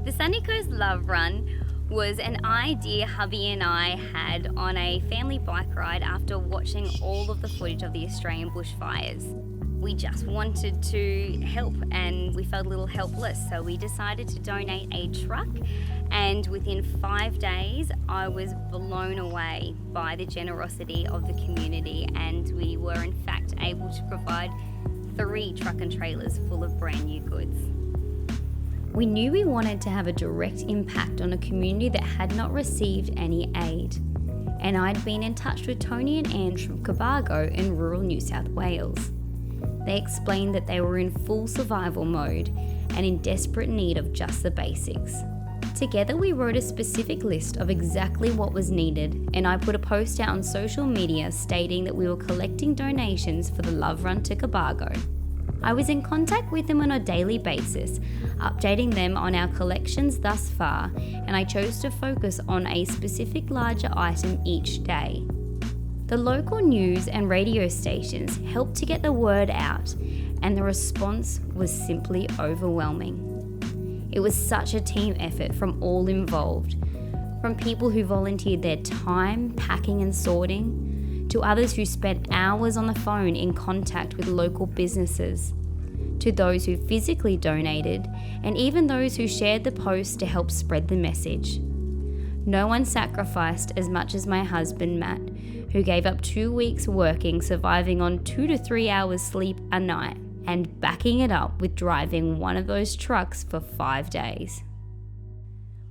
The Sunny Coast Love Run was an idea hubby and I had on a family bike ride after watching all of the footage of the Australian bushfires. We just wanted to help and we felt a little helpless, so we decided to donate a truck, and within 5 days I was blown away by the generosity of the community, and we were in fact able to provide 3 truck and trailers full of brand new goods. We knew we wanted to have a direct impact on a community that had not received any aid, and I'd been in touch with Tony and Ange from Cobargo in rural New South Wales. They explained that they were in full survival mode and in desperate need of just the basics. Together we wrote a specific list of exactly what was needed, and I put a post out on social media stating that we were collecting donations for the Love Run to Cobargo. I was in contact with them on a daily basis, updating them on our collections thus far, and I chose to focus on a specific larger item each day. The local news and radio stations helped to get the word out, and the response was simply overwhelming. It was such a team effort from all involved, from people who volunteered their time packing and sorting, to others who spent hours on the phone in contact with local businesses, to those who physically donated, and even those who shared the post to help spread the message. No one sacrificed as much as my husband, Matt, who gave up 2 weeks working, surviving on 2 to 3 hours sleep a night, and backing it up with driving one of those trucks for 5 days.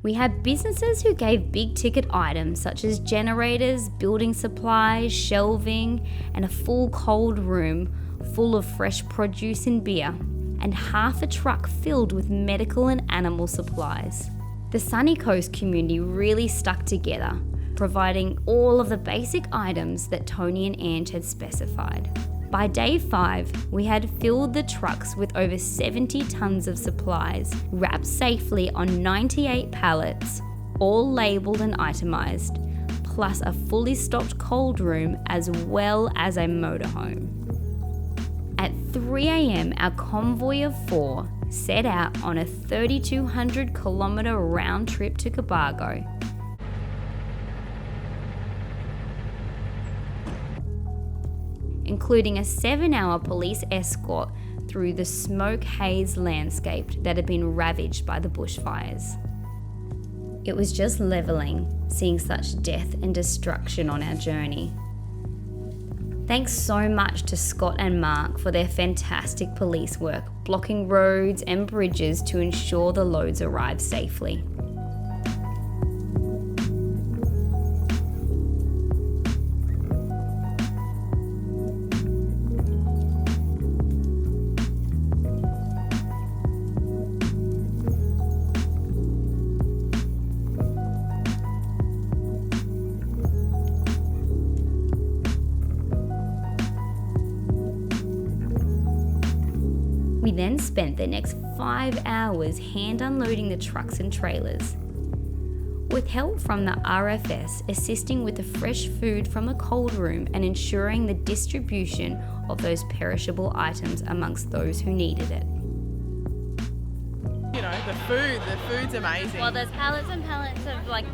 We had businesses who gave big ticket items such as generators, building supplies, shelving, and a full cold room full of fresh produce and beer, and half a truck filled with medical and animal supplies. The Sunny Coast community really stuck together, providing all of the basic items that Tony and Ange had specified. By day 5, we had filled the trucks with over 70 tons of supplies, wrapped safely on 98 pallets, all labelled and itemised, plus a fully stocked cold room as well as a motorhome. At 3 a.m, our convoy of 4 set out on a 3,200 kilometre round trip to Cobargo. Including a 7-hour police escort through the smoke haze landscape that had been ravaged by the bushfires. It was just levelling, seeing such death and destruction on our journey. Thanks so much to Scott and Mark for their fantastic police work, blocking roads and bridges to ensure the loads arrived safely. We then spent the next 5 hours hand unloading the trucks and trailers, with help from the RFS assisting with the fresh food from the cold room and ensuring the distribution of those perishable items amongst those who needed it. You know, the food's amazing. Well, there's pallets and pallets of like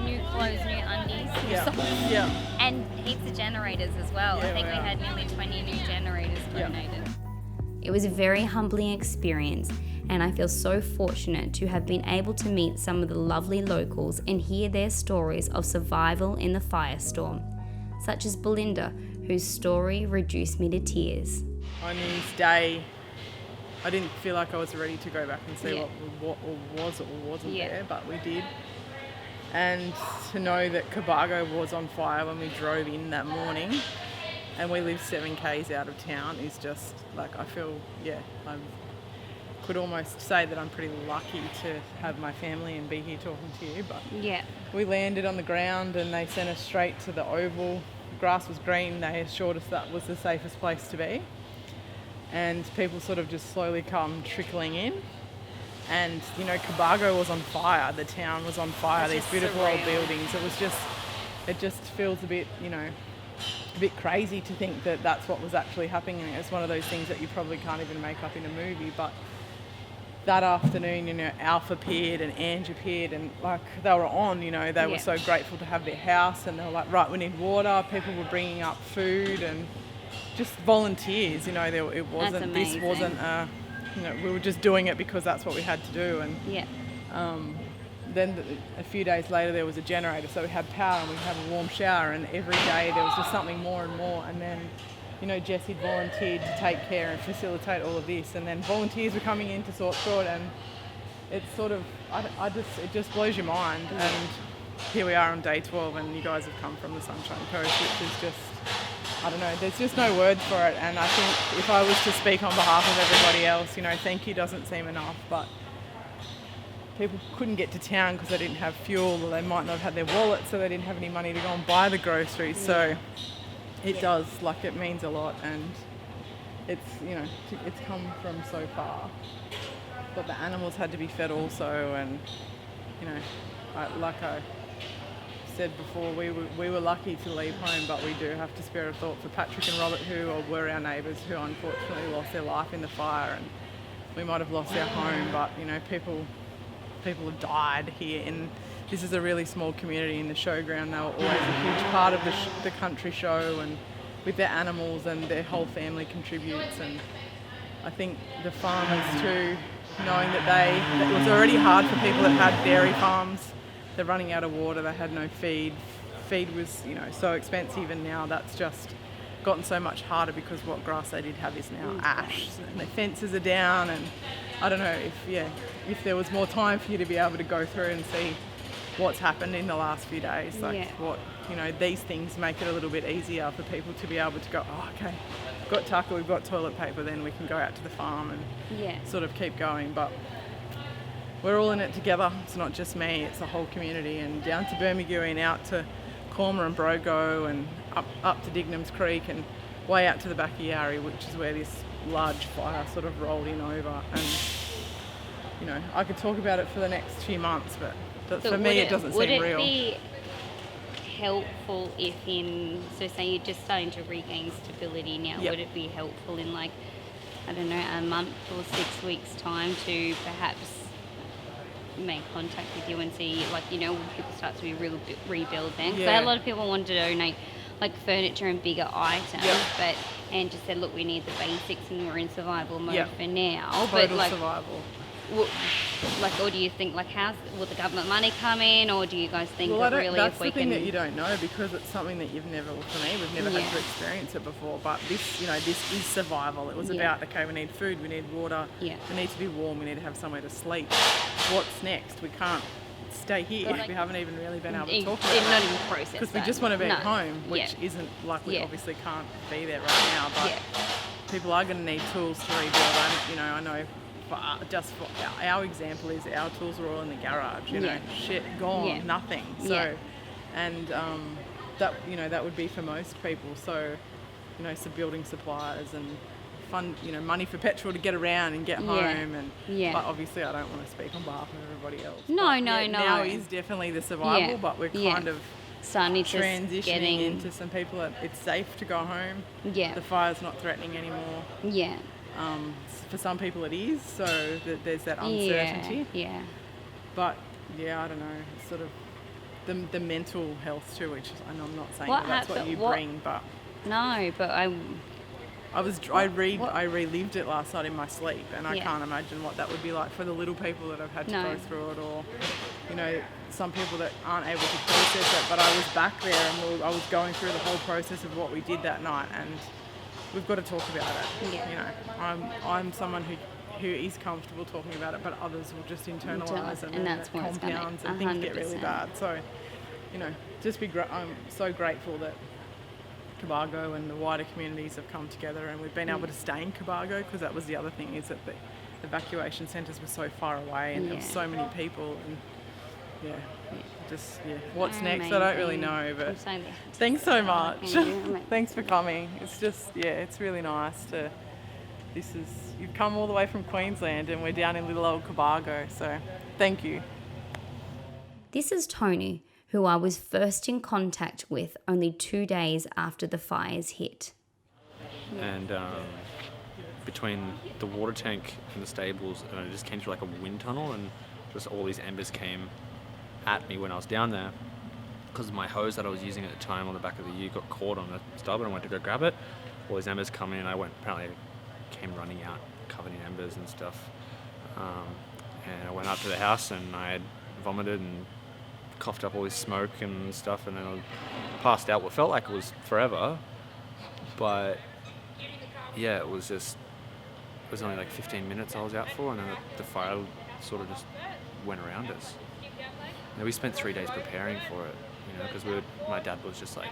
new clothes, new undies, Yeah. and heaps of generators as well. Yeah, I think we wow. had nearly 20 new generators donated. It was a very humbling experience, and I feel so fortunate to have been able to meet some of the lovely locals and hear their stories of survival in the firestorm, such as Belinda, whose story reduced me to tears. On his day, I didn't feel like I was ready to go back and see what was or wasn't there, but we did. And to know that Cobargo was on fire when we drove in that morning, and we live 7 k's out of town, is just like, I feel, I could almost say that I'm pretty lucky to have my family and be here talking to you. But we landed on the ground and they sent us straight to the oval. The grass was green. They assured us that was the safest place to be. And people sort of just slowly come trickling in. And, you know, Cobargo was on fire. The town was on fire. These beautiful old buildings. It just feels a bit, a bit crazy to think that that's what was actually happening. It's one of those things that you probably can't even make up in a movie, but that afternoon, you know, Alf appeared and Ange appeared, and like they were on, you know, they were so grateful to have their house, and they were like, right, we need water. People were bringing up food and just volunteers, you know. It wasn't, this wasn't, you know, we were just doing it because that's what we had to do. And then a few days later there was a generator, so we had power and we had a warm shower, and every day there was just something more and more. And then, you know, Jessie volunteered to take care and facilitate all of this, and then volunteers were coming in to sort through it, and it's sort of, it just blows your mind. And here we are on day 12, and you guys have come from the Sunshine Coast, which is just, I don't know, there's just no words for it. And I think if I was to speak on behalf of everybody else, you know, thank you doesn't seem enough, but people couldn't get to town because they didn't have fuel, or they might not have had their wallet, so they didn't have any money to go and buy the groceries. So it does, like, it means a lot, and it's, you know, it's come from so far. But the animals had to be fed also, and, you know, like I said before, we were lucky to leave home, but we do have to spare a thought for Patrick and Robert, who were our neighbours, who unfortunately lost their life in the fire, and we might have lost our home, but, you know, people have died here, and this is a really small community in the showground. They were always a huge part of the country show, and with their animals, and their whole family contributes. And I think the farmers too, knowing that it was already hard for people that had dairy farms. They're running out of water, they had no feed. Feed was, you know, so expensive, and now that's just gotten so much harder because what grass they did have is now ash, and the fences are down. And I don't know if there was more time for you to be able to go through and see what's happened in the last few days, like what, you know, these things make it a little bit easier for people to be able to go, oh, okay, we've got tucker, we've got toilet paper, then we can go out to the farm and sort of keep going. But we're all in it together. It's not just me, it's the whole community, and down to Bermagui and out to Cormer and Brogo, and up to Dignam's Creek, and way out to the back of Yarrie, which is where this large fire sort of rolled in over. And, you know, I could talk about it for the next few months, but for me it doesn't seem real. Would it be helpful if so say you're just starting to regain stability now, would it be helpful in, like, I don't know, a month or 6 weeks time to perhaps make contact with you and see, like, you know, when people start to be rebuild then? Because a lot of people want to donate, like, furniture and bigger items, but Anne just said, look, we need the basics and we're in survival mode for now. Total but, like, survival. Or do you think, like, will the government money come in, or do you guys think that really that's if we the thing can... that you don't know, because it's something that you've never, for me, we've never had to experience it before. But this, you know, this is survival. It was about, okay, we need food, we need water, we need to be warm, we need to have somewhere to sleep. What's next? We can't stay here. We haven't even really been able to talk about it. Not even process because we just want to be at home, which isn't, like, we obviously can't be there right now. But people are going to need tools to rebuild. And, you know, I know. Just for our example is our tools are all in the garage, you know, shit gone, nothing. So, and that, you know, that would be for most people. So, you know, some building supplies and fun, you know, money for petrol to get around and get home. And but obviously, I don't want to speak on behalf of everybody else. No. Now is definitely the survival, but we're kind of transitioning into some people that it's safe to go home. The fire's not threatening anymore. For some people it is, so there's that uncertainty. But I don't know, it's sort of the mental health too, which I know I'm not saying that's what you bring, but no, but I relived it last night in my sleep, and I can't imagine what that would be like for the little people that have had to go through it, or, you know, some people that aren't able to process it. But I was back there, and I was going through the whole process of what we did that night, and we've got to talk about it. You know, I'm someone who is comfortable talking about it, but others will just internalise and that's where it compounds and things get really bad. So, you know, I'm so grateful that Cobargo and the wider communities have come together, and we've been able to stay in Cobargo, because that was the other thing, is that the evacuation centres were so far away, and there were so many people, and what's next, I don't really know, but thanks so much. Thanks for coming. It's just, it's really nice to, you've come all the way from Queensland, and we're down in little old Cobargo, so thank you. This is Tony, who I was first in contact with only 2 days after the fires hit. And between the water tank and the stables, and it just came through like a wind tunnel, and just all these embers came at me when I was down there, because my hose that I was using at the time on the back of the ute got caught on the starboard. I went to go grab it. All these embers come in. Apparently came running out covered in embers and stuff. And I went up to the house and I had vomited and coughed up all this smoke and stuff, and then I passed out. What felt like it was forever, but yeah, it was only like 15 minutes I was out for, and then the fire sort of just went around us. And we spent 3 days preparing for it, because my dad was just like,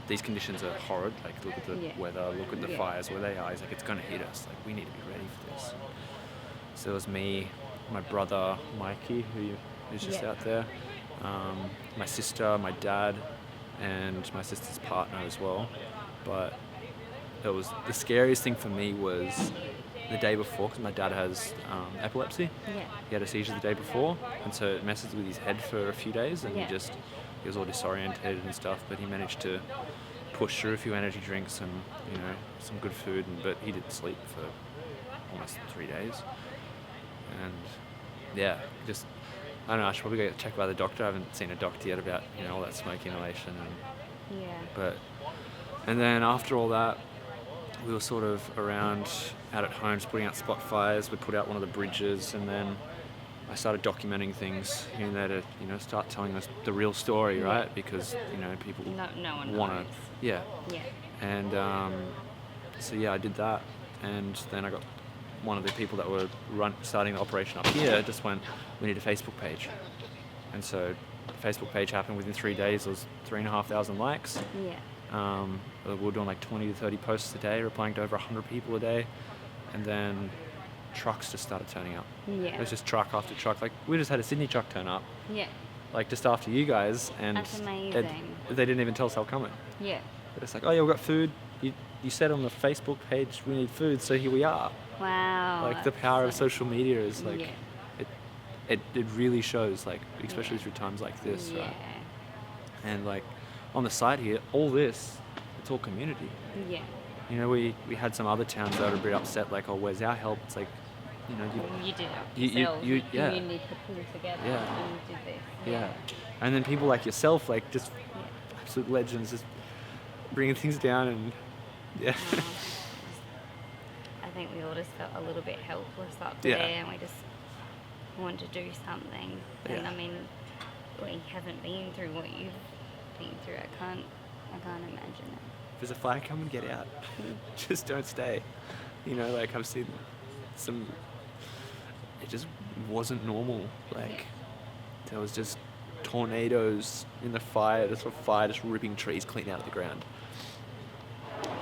these conditions are horrid, like look at the weather, look at the fires where they are. He's like, it's going to hit us, like we need to be ready for this. So it was me, my brother Mikey, who is just out there, my sister, my dad, and my sister's partner as well. But it was, the scariest thing for me was the day before, because my dad has epilepsy. He had a seizure the day before, and so it messes with his head for a few days, and he was all disorientated and stuff, but he managed to push through a few energy drinks and some good food, but he didn't sleep for almost 3 days. And I don't know, I should probably go get checked by the doctor. I haven't seen a doctor yet about all that smoke inhalation, and then after all that, we were sort of around out at home, just putting out spot fires. We put out one of the bridges, and then I started documenting things in there to, start telling us the real story, right? Because, people no one want knows. to, And so I did that, and then I got one of the people that were starting the operation up here just went, we need a Facebook page. And so the Facebook page happened within 3 days. There was 3,500 likes. We were doing like 20 to 30 posts a day, replying to over 100 people a day. And then trucks just started turning up. It was just truck after truck. Like, we just had a Sydney truck turn up. Like, just after you guys. And that's amazing. They didn't even tell us they were coming. It's like, oh yeah, we've got food. You said on the Facebook page we need food, so here we are. Wow. Like, the power of social media is like, it really shows, like, especially through times like this, right? And like, on the side here, all this, it's all community. We had some other towns that were a bit upset, like, oh, where's our help? It's like, you did it yourself. You need to pull together and you did this. And then people like yourself, like, just absolute legends, just bringing things down and I think we all just felt a little bit helpless up there, and we just wanted to do something. And I mean, we haven't been through what you've been through. I can't imagine it. If there's a fire, come and get out. Just don't stay. Like, I've seen some, it just wasn't normal. Like, there was just tornadoes in the fire, just ripping trees clean out of the ground.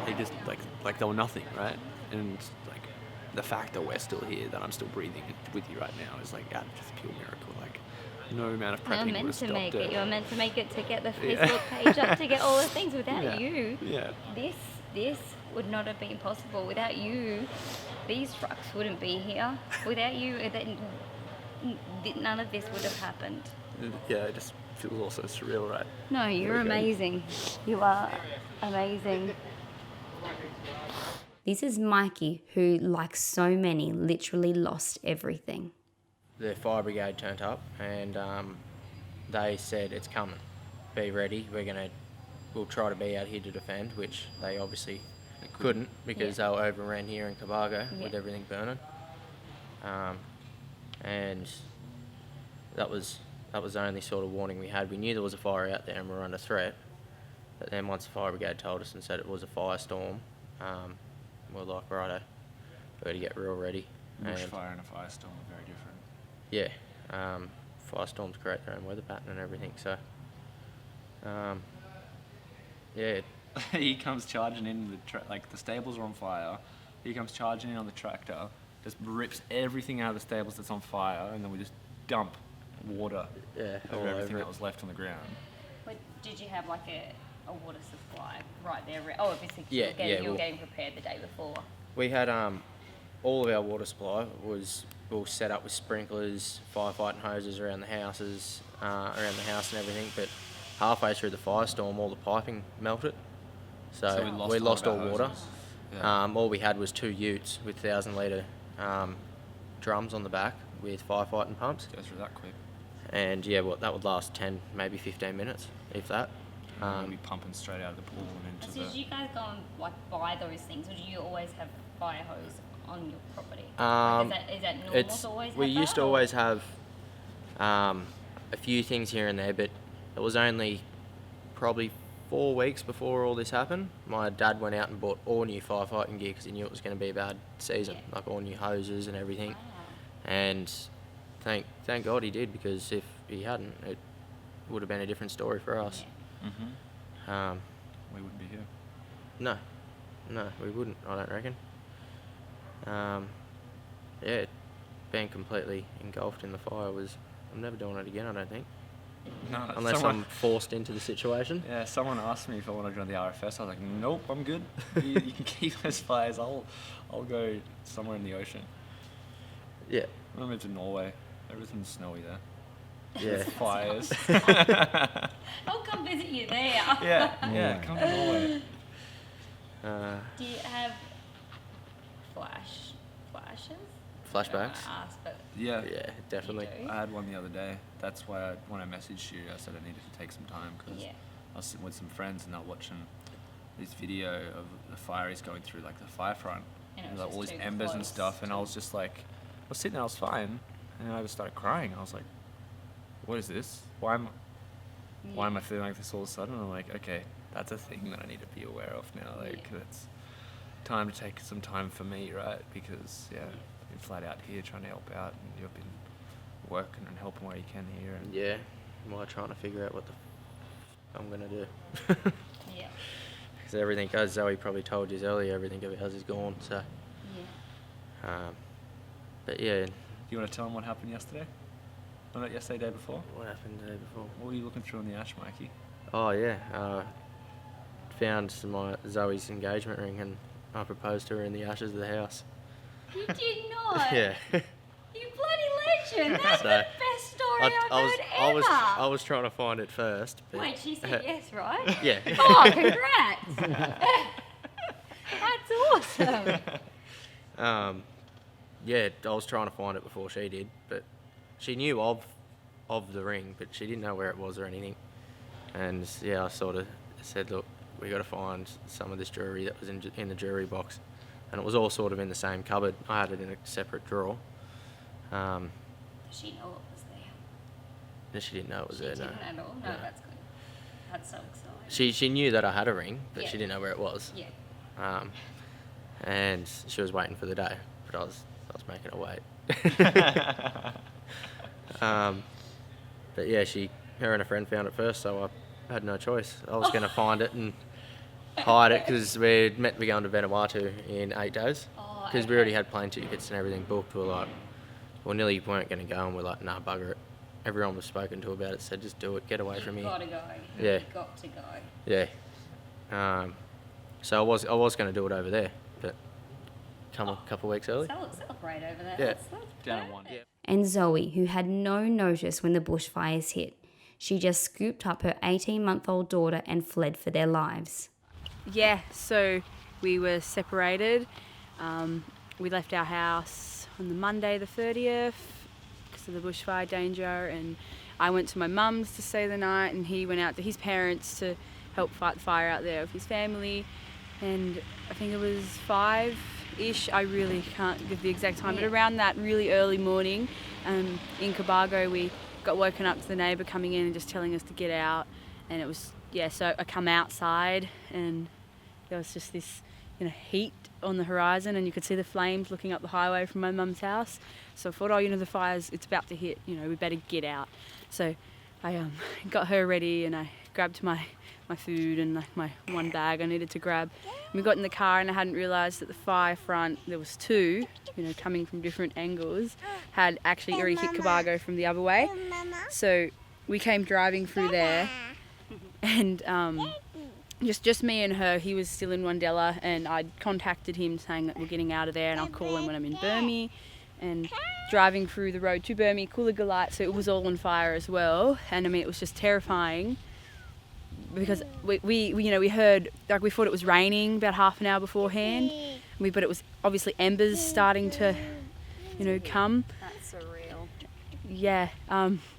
They just, like they were nothing, right? And, like, the fact that we're still here, that I'm still breathing with you right now is, like, out of just pure miracle. Like, no amount of prepping would have stopped it. You're meant to make it to get the Facebook page up, to get all the things. Without you, this would not have been possible. Without you, these trucks wouldn't be here. Without you, none of this would have happened. It just feels also surreal, right? No, you're amazing. You are amazing. This is Mikey, who, like so many, literally lost everything. The fire brigade turned up and they said, it's coming, be ready, we'll try to be out here to defend, which they obviously couldn't because they were overran here in Cobargo with everything burning. And that was the only sort of warning we had. We knew there was a fire out there and we were under threat, but then once the fire brigade told us and said it was a firestorm, we were like, righto, we've got to get real ready. Bushfire and a firestorm are very different. Firestorms create their own weather pattern and everything, so he comes charging in, the stables are on fire. He comes charging in on the tractor, just rips everything out of the stables that's on fire, and then we just dump water over everything that was left on the ground. But did you have like a water supply right there? Obviously you were getting prepared the day before. We had all of our water supply was all set up with sprinklers, firefighting hoses around the house and everything, but halfway through the firestorm all the piping melted, so we lost all water. Yeah. All we had was 2 utes with 1,000-litre drums on the back with firefighting pumps. Goes through that quick. And yeah, that would last 10, maybe 15 minutes, if that. We'll be pumping straight out of the pool and into So did you guys go and buy those things, or do you always have fire hose on your property? Is that normal to always have We that, used to or- always have a few things here and there, but it was only probably 4 weeks before all this happened. My dad went out and bought all new firefighting gear because he knew it was going to be a bad season, Yeah. like all new hoses and everything. Wow. And thank God he did, because if he hadn't, it would have been a different story for us. Mm-hmm. We wouldn't be here. No, we wouldn't, I don't reckon. Yeah, being completely engulfed in the fire I'm never doing it again, I don't think. No, Unless I'm forced into the situation. Yeah, someone asked me if I want to join the RFS. I was like, nope, I'm good. you can keep those fires. I'll go somewhere in the ocean. Yeah, I moved to Norway. Everything's snowy there. yeah. Fires. I'll come visit you there. yeah, come to Norway. Do you have flashes? Flashbacks? I asked, but Yeah. Yeah, definitely. You do? I had one the other day. That's why when I messaged you, I said I needed to take some time because Yeah. I was sitting with some friends and they were watching this video of the fire he's going through, like the fire front, And it and was like just all these too embers and close stuff. And I to- was just like, I was sitting there, I was fine, and I just started crying. I was like, what is this? Why am I feeling like this all of a sudden? And I'm like, okay, that's a thing that I need to be aware of now. Like, Yeah. it's time to take some time for me, right? Because yeah, you're flat out here trying to help out, and you've been working and helping where you can here. And Yeah, well, trying to figure out what I'm going to do. Yeah. Because everything, as Zoe probably told you earlier, everything of ours is gone, so. Yeah. But yeah, Do you want to tell them what happened yesterday? Or not yesterday, day before? what happened the day before? What were you looking through in the ash, Mikey? Oh yeah, found my Zoe's engagement ring and I proposed to her in the ashes of the house. You did not. Yeah. You bloody legend. That's So, the best story I've heard ever. I was trying to find it first. But Wait, she said yes, right? Yeah. Oh, congrats. That's awesome. Yeah, I was trying to find it before she did, but she knew of the ring, but she didn't know where it was or anything. And yeah, I sort of said, look, we got to find some of this jewellery that was in the jewellery box, and it was all sort of in the same cupboard. I had it in a separate drawer. Does she know it was there? And she didn't know it was She there. didn't No. at all? No, No. that's good. That's so exciting. She knew that I had a ring, but Yeah. she didn't know where it was. Yeah. And she was waiting for the day, but I was making her wait. But yeah, her and a friend found it first, so I had no choice. I was going to find it and hide it because we'd meant to be going to Vanuatu in 8 days. Oh, Because we already had plane tickets and everything booked. We were like, nearly weren't going to go, and we're like, nah, bugger it. Everyone we've spoken to about it said, just do it, get away from You've here. got to go. Yeah. You've got to go. Yeah. So I was going to do it over there, but come a couple of weeks early. Celebrate over there. Yeah. That's Down perfect. one. Yeah. And Zoe, who had no notice when the bushfires hit. She just scooped up her 18-month-old daughter and fled for their lives. Yeah, so we were separated. We left our house on the Monday the 30th because of the bushfire danger, and I went to my mum's to stay the night, and he went out to his parents to help fight the fire out there with his family. And I think it was 5-ish, I really can't give the exact time, but around that really early morning in Cobargo, we got woken up to the neighbour coming in and just telling us to get out. And it was, so I come outside and there was just this, heat on the horizon, and you could see the flames looking up the highway from my mum's house. So I thought, the fire's, it's about to hit, we better get out. So I got her ready, and I grabbed my food and my one bag I needed to grab. And we got in the car, and I hadn't realised that the fire front, there was two, coming from different angles, had actually already hit Cobargo from the other way. So we came driving through there, and just me and her. He was still in Wandella, and I'd contacted him saying that we're getting out of there, and I'll call him when I'm in Burmie. And driving through the road to Burmie, Coolagah Light, so it was all on fire as well. And it was just terrifying. because we heard, like, we thought it was raining about half an hour beforehand, but it was obviously embers starting to, come. That's surreal. Yeah,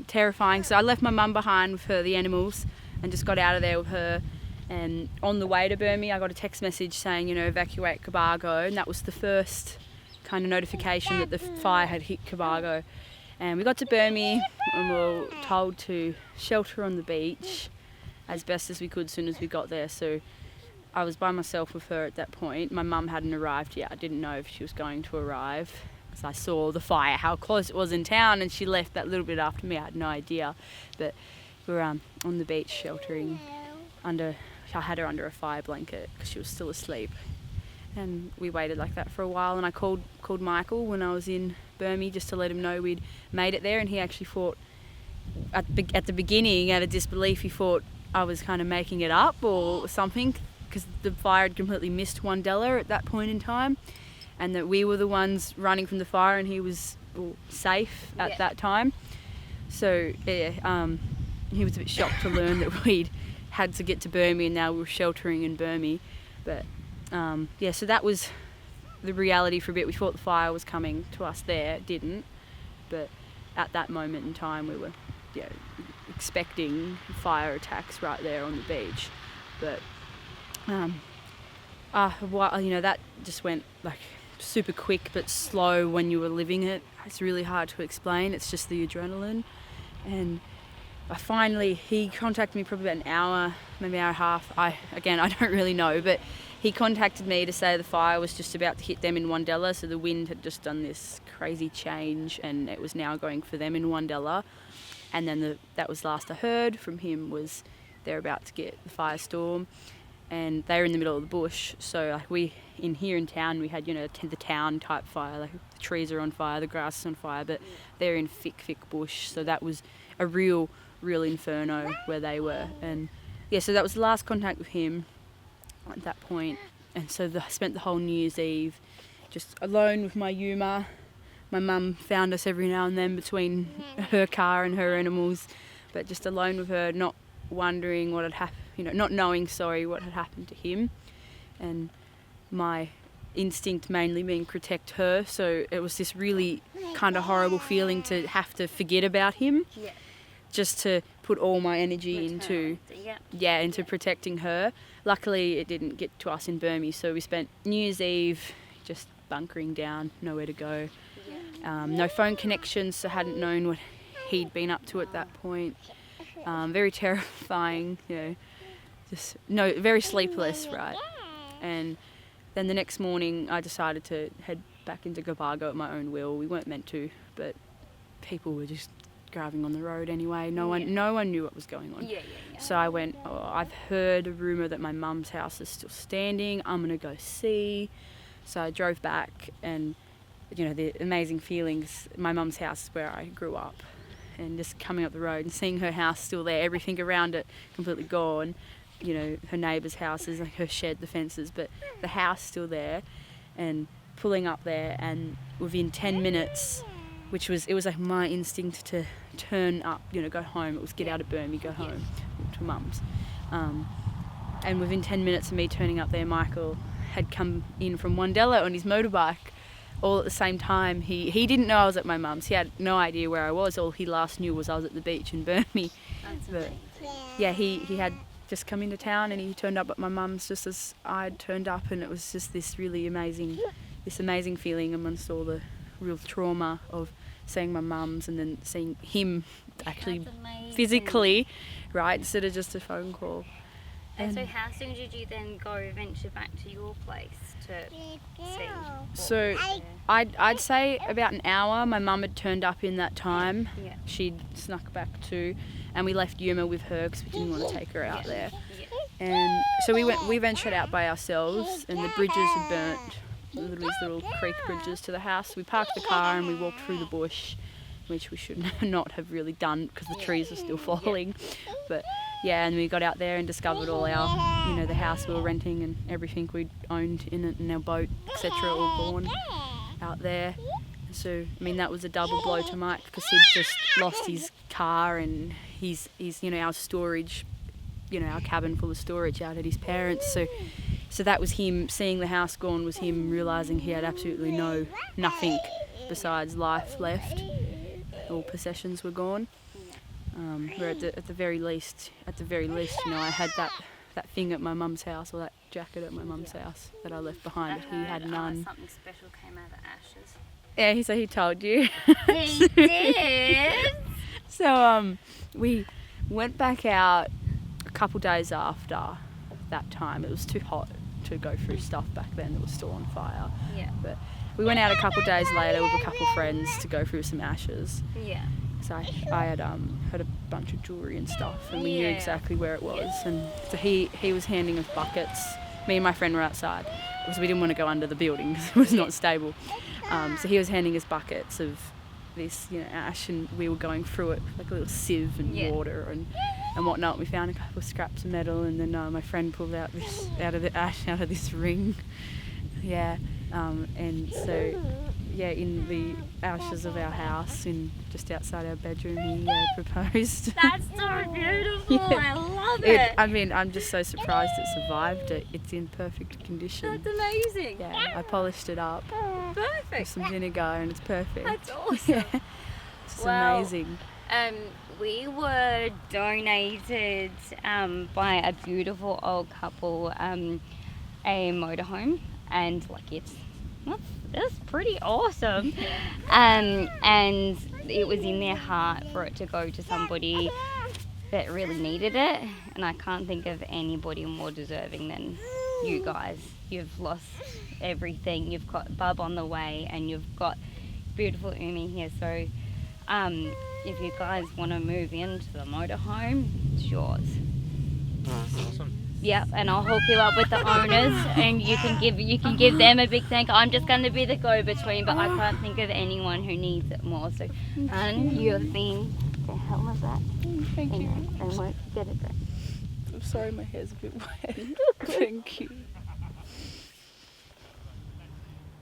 terrifying. So I left my mum behind with the animals, and just got out of there with her. And on the way to Burmie, I got a text message saying, evacuate Cobargo, and that was the first kind of notification that the fire had hit Cobargo. And we got to Burmie, and we were told to shelter on the beach as best as we could as soon as we got there. So I was by myself with her at that point. My mum hadn't arrived yet. I didn't know if she was going to arrive, because I saw the fire, how close it was in town, and she left that little bit after me. I had no idea. But we were on the beach sheltering I had her under a fire blanket because she was still asleep. And we waited like that for a while, and I called Michael when I was in Burmie just to let him know we'd made it there. And he actually thought, at the beginning, out of disbelief, he thought I was kind of making it up or something, because the fire had completely missed Wandella at that point in time, and that we were the ones running from the fire and he was safe at that time. So yeah, he was a bit shocked to learn that we'd had to get to Burmie and now we were sheltering in Burmie. But so that was the reality for a bit. We thought the fire was coming to us there. It didn't. But at that moment in time, we were expecting fire attacks right there on the beach. But that just went like super quick but slow when you were living it. It's really hard to explain. It's just the adrenaline. And he contacted me probably about an hour, maybe an hour and a half. I don't really know, but he contacted me to say the fire was just about to hit them in Wandella, so the wind had just done this crazy change and it was now going for them in Wandella. And then that was last I heard from him, was they're about to get the firestorm, and they were in the middle of the bush. So like here in town, we had the town type fire, like the trees are on fire, the grass is on fire, but they're in thick bush. So that was a real inferno where they were. And so that was the last contact with him at that point. And so I spent the whole New Year's Eve just alone with my Yuma. My mum found us every now and then between her car and her animals, but just alone with her, not wondering what had happened, not knowing what had happened to him. And my instinct mainly being protect her, so it was this really kind of horrible feeling to have to forget about him. Yeah. Just to put all my energy into protecting her. Luckily, it didn't get to us in Burmie, so we spent New Year's Eve just bunkering down, nowhere to go. No phone connections, so hadn't known what he'd been up to at that point. Very terrifying, very sleepless, right? And then the next morning, I decided to head back into Cobargo at my own will. We weren't meant to, but people were just driving on the road anyway. No one knew what was going on. So I went, I've heard a rumour that my mum's house is still standing. I'm going to go see. So I drove back, and the amazing feelings. My mum's house is where I grew up, and just coming up the road and seeing her house still there, everything around it completely gone. Her neighbour's houses, like her shed, the fences, but the house still there. And pulling up there, and within 10 minutes, it was like my instinct to turn up, go home. It was get out of Burmie, go home to mum's. And within 10 minutes of me turning up there, Michael had come in from Wandella on his motorbike all at the same time. He didn't know I was at my mum's. He had no idea where I was. All he last knew was I was at the beach in Burmie. But he had just come into town, and he turned up at my mum's just as I'd turned up, and it was just this really amazing feeling amongst all the real trauma of seeing my mum's and then seeing him actually physically, right, instead of just a phone call. And so how soon did you then venture back to your place to see? So I'd say about an hour. My mum had turned up in that time. Yeah. She'd snuck back too, and we left Yuma with her because we didn't want to take her out there. And so we ventured out by ourselves, and the bridges had burnt, these little creek bridges to the house. We parked the car and we walked through the bush, which we should not have really done because the trees were still falling. But and we got out there and discovered all our, the house we were renting and everything we'd owned in it, and our boat, etc., all gone out there. So, that was a double blow to Mike because he'd just lost his car and his our storage our cabin full of storage out at his parents. So that was him seeing the house gone, was him realising he had absolutely nothing besides life left. All possessions were gone. Where at the very least, I had that thing at my mum's house, or that jacket at my mum's house that I left behind, but he had none. Something special came out of the ashes. Yeah, he told you. He did. So we went back out a couple days after that time. It was too hot to go through stuff back then. It was still on fire. Yeah. But we went out a couple days later with a couple friends to go through some ashes. Yeah. So I had a bunch of jewellery and stuff, and we knew Yeah. exactly where it was. And so he was handing us buckets. Me and my friend were outside because we didn't want to go under the building because it was not stable. So he was handing us buckets of this, ash, and we were going through it like a little sieve and water and whatnot. We found a couple of scraps of metal, and then my friend pulled out out of the ash out of this ring. Yeah, and so in the ashes of our house, just outside our bedroom, he proposed. That's so beautiful. Yeah. I love it. I'm just so surprised it survived it. It's in perfect condition. That's amazing. Yeah, I polished it up with Perfect. some vinegar, and it's perfect. That's awesome. Yeah, it's Well, amazing. We were donated by a beautiful old couple a motorhome, and it's pretty awesome. And it was in their heart for it to go to somebody that really needed it, and I can't think of anybody more deserving than you guys. You've lost everything. You've got Bub on the way, and you've got beautiful Umi here. So if you guys want to move into the motorhome, it's yours. Awesome. Yep, and I'll hook you up with the owners, and you can give them a big thank. I'm just going to be the go-between, but I can't think of anyone who needs it more. So, and you have been the hell of that. Thank you. And won't get it back. I'm sorry my hair's a bit wet. Thank you.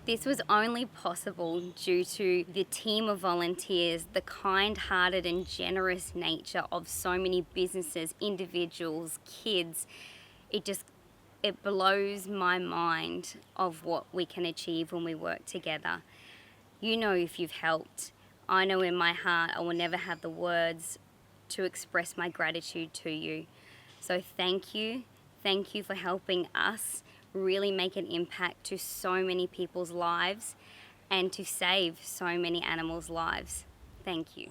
This was only possible due to the team of volunteers, the kind-hearted and generous nature of so many businesses, individuals, kids. It blows my mind of what we can achieve when we work together. You know if you've helped. I know in my heart I will never have the words to express my gratitude to you. So thank you. Thank you for helping us really make an impact to so many people's lives and to save so many animals' lives. Thank you.